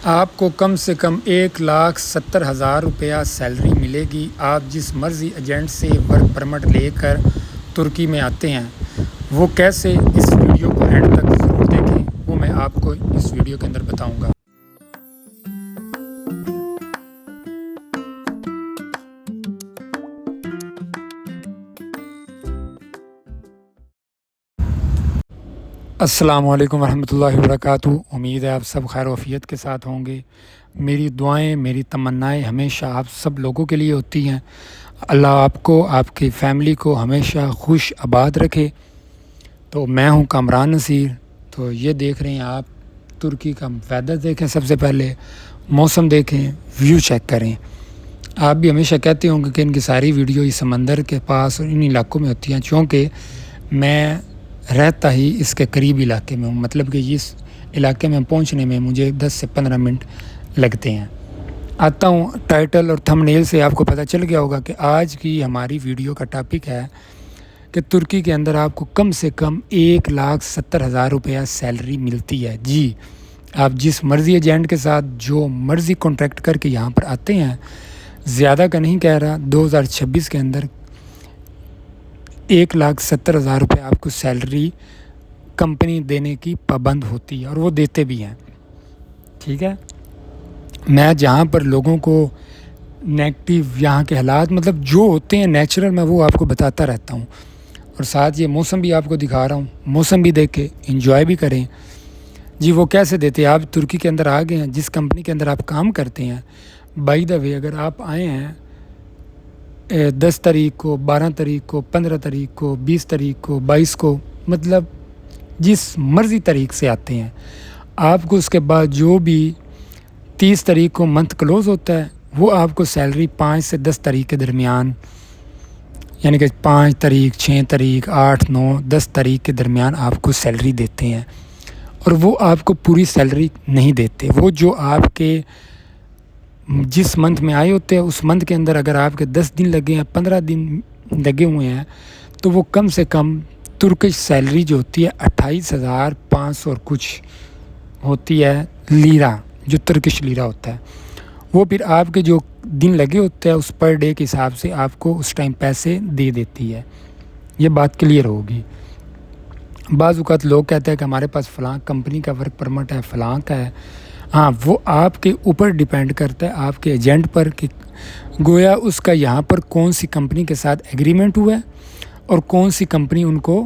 آپ کو کم سے کم 1,70,000 روپیہ سیلری ملے گی۔ آپ جس مرضی ایجنٹ سے ورک پرمٹ لے کر ترکی میں آتے ہیں، وہ کیسے، اس ویڈیو کو اینڈ تک ضرور دیکھیں، وہ میں آپ کو اس ویڈیو کے اندر بتاؤں گا۔ السلام علیکم ورحمۃ اللہ وبرکاتہ۔ امید ہے آپ سب خیر و عافیت کے ساتھ ہوں گے۔ میری دعائیں، میری تمنائیں ہمیشہ آپ سب لوگوں کے لیے ہوتی ہیں۔ اللہ آپ کو، آپ کی فیملی کو ہمیشہ خوش آباد رکھے۔ تو میں ہوں کامران نصیر۔ تو یہ دیکھ رہے ہیں آپ ترکی کا ویدر دیکھیں، سب سے پہلے موسم دیکھیں، ویو چیک کریں۔ آپ بھی ہمیشہ کہتے ہوں گے کہ ان کی ساری ویڈیو اس سمندر کے پاس اور ان علاقوں میں ہوتی ہیں، چونکہ میں رہتا ہی اس کے قریب علاقے میں ہوں، مطلب کہ اس علاقے میں پہنچنے میں مجھے 10 سے 15 منٹ لگتے ہیں۔ آتا ہوں، ٹائٹل اور تھمبنیل سے آپ کو پتہ چل گیا ہوگا کہ آج کی ہماری ویڈیو کا ٹاپک ہے کہ ترکی کے اندر آپ کو کم سے کم 1,70,000 روپیہ سیلری ملتی ہے۔ جی، آپ جس مرضی ایجنٹ کے ساتھ جو مرضی کانٹریکٹ کر کے یہاں پر آتے ہیں، زیادہ کا نہیں کہہ رہا، 2026 کے اندر 1,70,000 روپے آپ کو سیلری کمپنی دینے کی پابند ہوتی ہے، اور وہ دیتے بھی ہیں۔ ٹھیک ہے، میں جہاں پر لوگوں کو نیگیٹیو یہاں کے حالات مطلب جو ہوتے ہیں نیچرل، میں وہ آپ کو بتاتا رہتا ہوں، اور ساتھ یہ موسم بھی آپ کو دکھا رہا ہوں۔ موسم بھی دیکھیں، انجوائے بھی کریں۔ جی، وہ کیسے دیتے ہیں؟ آپ ترکی کے اندر آ گئے ہیں، جس کمپنی کے اندر آپ کام کرتے ہیں، بائی دا وے اگر آپ آئے ہیں 10 تاریخ کو، 12 تاریخ کو، 15 تاریخ کو، 20 تاریخ کو، 22 کو، مطلب جس مرضی تاریخ سے آتے ہیں، آپ کو اس کے بعد جو بھی 30 تاریخ کو منتھ کلوز ہوتا ہے، وہ آپ کو سیلری 5 سے 10 تاریخ کے درمیان، یعنی کہ 5 تاریخ، 6 تاریخ، 8، 9، 10 تاریخ کے درمیان آپ کو سیلری دیتے ہیں۔ اور وہ آپ کو پوری سیلری نہیں دیتے، وہ جو آپ کے جس منتھ میں آئے ہوتے ہیں، اس منتھ کے اندر اگر آپ کے 10 دن لگے ہیں، 15 دن لگے ہوئے ہیں، تو وہ کم سے کم ترکش سیلری جو ہوتی ہے 28,500 اور کچھ ہوتی ہے لیرہ، جو ترکش لیرہ ہوتا ہے، وہ پھر آپ کے جو دن لگے ہوتے ہیں اس پر ڈے کے حساب سے آپ کو اس ٹائم پیسے دے دیتی ہے۔ یہ بات کلیئر ہوگی۔ بعض اوقات لوگ کہتے ہیں کہ ہمارے پاس فلاں کمپنی کا ورک پرمٹ ہے، فلاں کا ہے۔ ہاں، وہ آپ کے اوپر ڈیپینڈ کرتا ہے، آپ کے ایجنٹ پر، کہ گویا اس کا یہاں پر کون سی کمپنی کے ساتھ ایگریمنٹ ہوا ہے اور کون سی کمپنی ان کو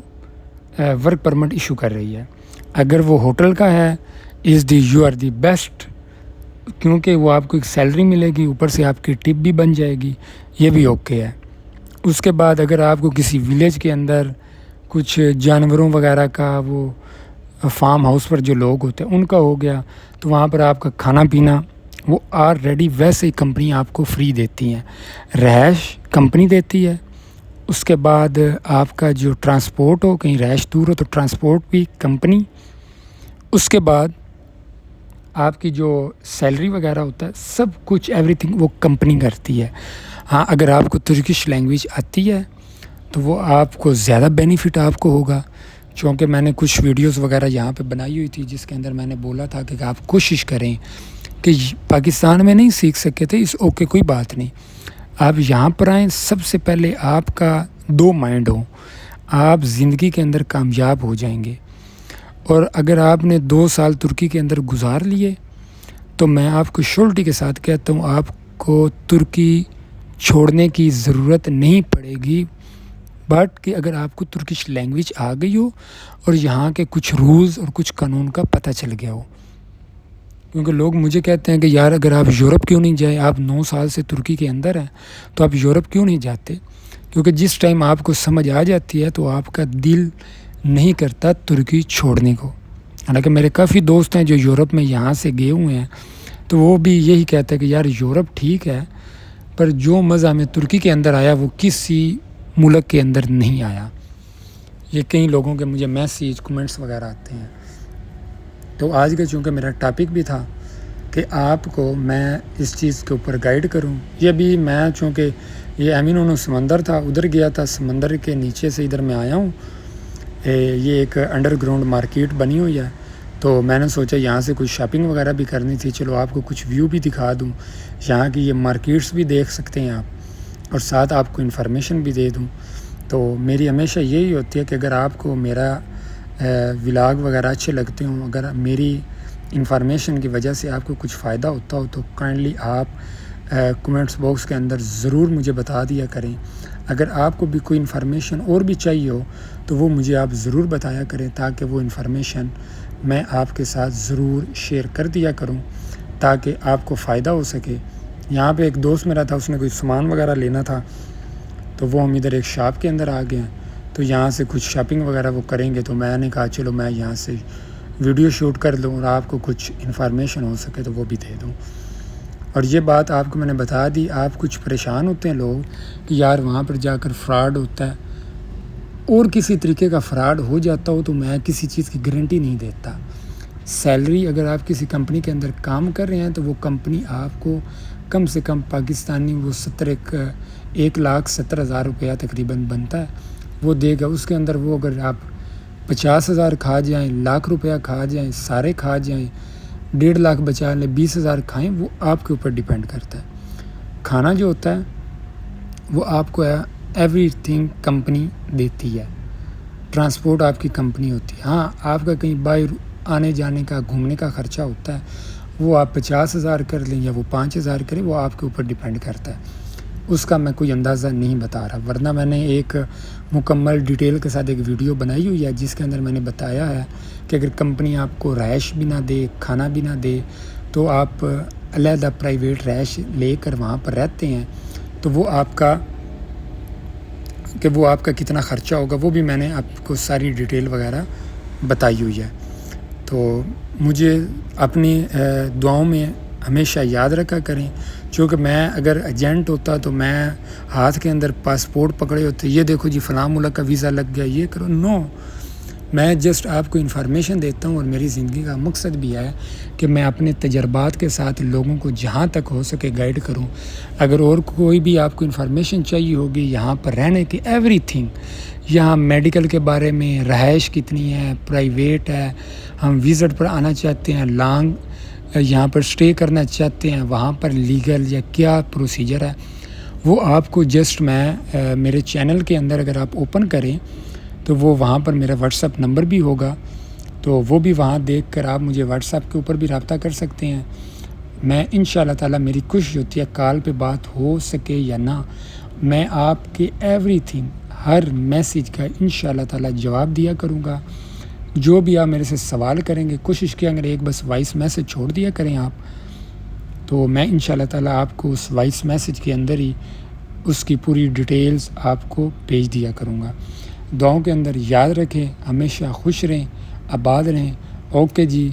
ورک پرمٹ ایشو کر رہی ہے۔ اگر وہ ہوٹل کا ہے، یو آر دی بیسٹ، کیونکہ وہ آپ کو ایک سیلری ملے گی، اوپر سے آپ کی ٹپ بھی بن جائے گی، یہ بھی اوکے ہے۔ اس کے بعد اگر آپ کو کسی ولیج کے اندر کچھ جانوروں وغیرہ کا، وہ فارم ہاؤس پر جو لوگ ہوتے ہیں ان کا ہو گیا، تو وہاں پر آپ کا کھانا پینا وہ آلریڈی ویسے ہی کمپنی آپ کو فری دیتی ہیں۔ رہائش کمپنی دیتی ہے، اس کے بعد آپ کا جو ٹرانسپورٹ ہو، کہیں رہائش دور ہو تو ٹرانسپورٹ بھی کمپنی، اس کے بعد آپ کی جو سیلری وغیرہ ہوتا ہے سب کچھ ایوری تھنگ وہ کمپنی کرتی ہے۔ ہاں، اگر آپ کو ترکش لینگویج آتی ہے تو وہ آپ کو زیادہ بینیفٹ آپ کو ہوگا، چونکہ میں نے کچھ ویڈیوز وغیرہ یہاں پہ بنائی ہوئی تھی جس کے اندر میں نے بولا تھا کہ آپ کوشش کریں کہ پاکستان میں نہیں سیکھ سکے تھے، اس اوکے، کوئی بات نہیں، آپ یہاں پر آئیں۔ سب سے پہلے آپ کا 2 مائنڈ ہو، آپ زندگی کے اندر کامیاب ہو جائیں گے۔ اور اگر آپ نے 2 سال ترکی کے اندر گزار لیے تو میں آپ کو شورٹی کے ساتھ کہتا ہوں، آپ کو ترکی چھوڑنے کی ضرورت نہیں پڑے گی، بٹ کہ اگر آپ کو ترکش لینگویج آ گئی ہو اور یہاں کے کچھ رولز اور کچھ قانون کا پتہ چل گیا ہو۔ کیونکہ لوگ مجھے کہتے ہیں کہ یار اگر آپ یورپ کیوں نہیں جائیں، آپ 9 سال سے ترکی کے اندر ہیں تو آپ یورپ کیوں نہیں جاتے؟ کیونکہ جس ٹائم آپ کو سمجھ آ جاتی ہے تو آپ کا دل نہیں کرتا ترکی چھوڑنے کو۔ حالانکہ میرے کافی دوست ہیں جو یورپ میں یہاں سے گئے ہوئے ہیں، تو وہ بھی یہی کہتے ہیں کہ یار یورپ ٹھیک ہے، پر جو مزہ میں ترکی کے اندر آیا وہ کسی ملک کے اندر نہیں آیا۔ یہ کئی لوگوں کے مجھے میسیج، کمنٹس وغیرہ آتے ہیں۔ تو آج کا چونکہ میرا ٹاپک بھی تھا کہ آپ کو میں اس چیز کے اوپر گائیڈ کروں۔ یہ بھی میں چونکہ یہ امین سمندر تھا، ادھر گیا تھا، سمندر کے نیچے سے ادھر میں آیا ہوں۔ یہ ایک انڈر گراؤنڈ مارکیٹ بنی ہوئی ہے، تو میں نے سوچا یہاں سے کچھ شاپنگ وغیرہ بھی کرنی تھی، چلو آپ کو کچھ ویو بھی دکھا دوں، یہاں کی یہ مارکیٹس بھی دیکھ سکتے ہیں آپ، اور ساتھ آپ کو انفارمیشن بھی دے دوں۔ تو میری ہمیشہ یہی ہوتی ہے کہ اگر آپ کو میرا ولاگ وغیرہ اچھے لگتے ہوں، اگر میری انفارمیشن کی وجہ سے آپ کو کچھ فائدہ ہوتا ہو تو کائنڈلی آپ کمنٹس باکس کے اندر ضرور مجھے بتا دیا کریں۔ اگر آپ کو بھی کوئی انفارمیشن اور بھی چاہیے ہو تو وہ مجھے آپ ضرور بتایا کریں، تاکہ وہ انفارمیشن میں آپ کے ساتھ ضرور شیئر کر دیا کروں تاکہ آپ کو فائدہ ہو سکے۔ یہاں پہ ایک دوست میرا تھا، اس نے کوئی سامان وغیرہ لینا تھا، تو وہ ہم ادھر ایک شاپ کے اندر آ گئے ہیں، تو یہاں سے کچھ شاپنگ وغیرہ وہ کریں گے، تو میں نے کہا چلو میں یہاں سے ویڈیو شوٹ کر لوں اور آپ کو کچھ انفارمیشن ہو سکے تو وہ بھی دے دوں۔ اور یہ بات آپ کو میں نے بتا دی۔ آپ کچھ پریشان ہوتے ہیں لوگ کہ یار وہاں پر جا کر فراڈ ہوتا ہے، اور کسی طریقے کا فراڈ ہو جاتا ہو تو میں کسی چیز کی گارنٹی نہیں دیتا۔ سیلری اگر آپ کسی کمپنی کے اندر کام کر رہے ہیں تو وہ کمپنی آپ کو کم سے کم پاکستانی وہ 1,70,000 روپیہ تقریباً بنتا ہے، وہ دے گا۔ اس کے اندر وہ اگر آپ 50,000 کھا جائیں، 1,00,000 روپیہ کھا جائیں، سارے کھا جائیں، 1.5 لاکھ بچا لیں، 20,000 کھائیں، وہ آپ کے اوپر ڈیپینڈ کرتا ہے۔ کھانا جو ہوتا ہے وہ آپ کو ایوری تھنگ کمپنی دیتی ہے، ٹرانسپورٹ آپ کی کمپنی ہوتی ہے۔ ہاں آپ کا کہیں باہر آنے جانے کا گھومنے کا خرچہ ہوتا ہے، وہ آپ 50,000 کر لیں یا وہ 5,000 کریں، وہ آپ کے اوپر ڈیپینڈ کرتا ہے، اس کا میں کوئی اندازہ نہیں بتا رہا، ورنہ میں نے ایک مکمل ڈیٹیل کے ساتھ ایک ویڈیو بنائی ہوئی ہے جس کے اندر میں نے بتایا ہے کہ اگر کمپنی آپ کو رہائش بھی نہ دے، کھانا بھی نہ دے، تو آپ علیحدہ پرائیویٹ رہائش لے کر وہاں پر رہتے ہیں تو وہ آپ کا کتنا خرچہ ہوگا، وہ بھی میں نے آپ کو ساری ڈیٹیل وغیرہ بتائی ہوئی ہے۔ تو مجھے اپنی دعاؤں میں ہمیشہ یاد رکھا کریں، چونکہ میں اگر ایجنٹ ہوتا تو میں ہاتھ کے اندر پاسپورٹ پکڑے ہوتے، یہ دیکھو جی فلاں ملک کا ویزا لگ گیا، یہ کرو، نو، میں جسٹ آپ کو انفارمیشن دیتا ہوں، اور میری زندگی کا مقصد بھی ہے کہ میں اپنے تجربات کے ساتھ لوگوں کو جہاں تک ہو سکے گائیڈ کروں۔ اگر اور کوئی بھی آپ کو انفارمیشن چاہیے ہوگی یہاں پر رہنے کی، ایوری تھنگ، یہاں میڈیکل کے بارے میں، رہائش کتنی ہے، پرائیویٹ ہے، ہم وزٹ پر آنا چاہتے ہیں، لانگ یہاں پر سٹے کرنا چاہتے ہیں، وہاں پر لیگل یا کیا پروسیجر ہے، وہ آپ کو جسٹ میں میرے چینل کے اندر اگر آپ اوپن کریں تو وہ وہاں پر میرا واٹس ایپ نمبر بھی ہوگا، تو وہ بھی وہاں دیکھ کر آپ مجھے واٹس ایپ کے اوپر بھی رابطہ کر سکتے ہیں۔ میں انشاءاللہ تعالیٰ، میری کوشش ہوتی ہے کال پہ بات ہو سکے یا نہ، میں آپ کے ایوری تھنگ، ہر میسیج کا انشاءاللہ تعالیٰ جواب دیا کروں گا۔ جو بھی آپ میرے سے سوال کریں گے، کوشش کیا اگر ایک بس وائس میسیج چھوڑ دیا کریں آپ، تو میں انشاءاللہ تعالیٰ آپ کو اس وائس میسیج کے اندر ہی اس کی پوری ڈیٹیلز آپ کو بھیج دیا کروں گا۔ دعاؤں کے اندر یاد رکھیں، ہمیشہ خوش رہیں، آباد رہیں۔ اوکے جی۔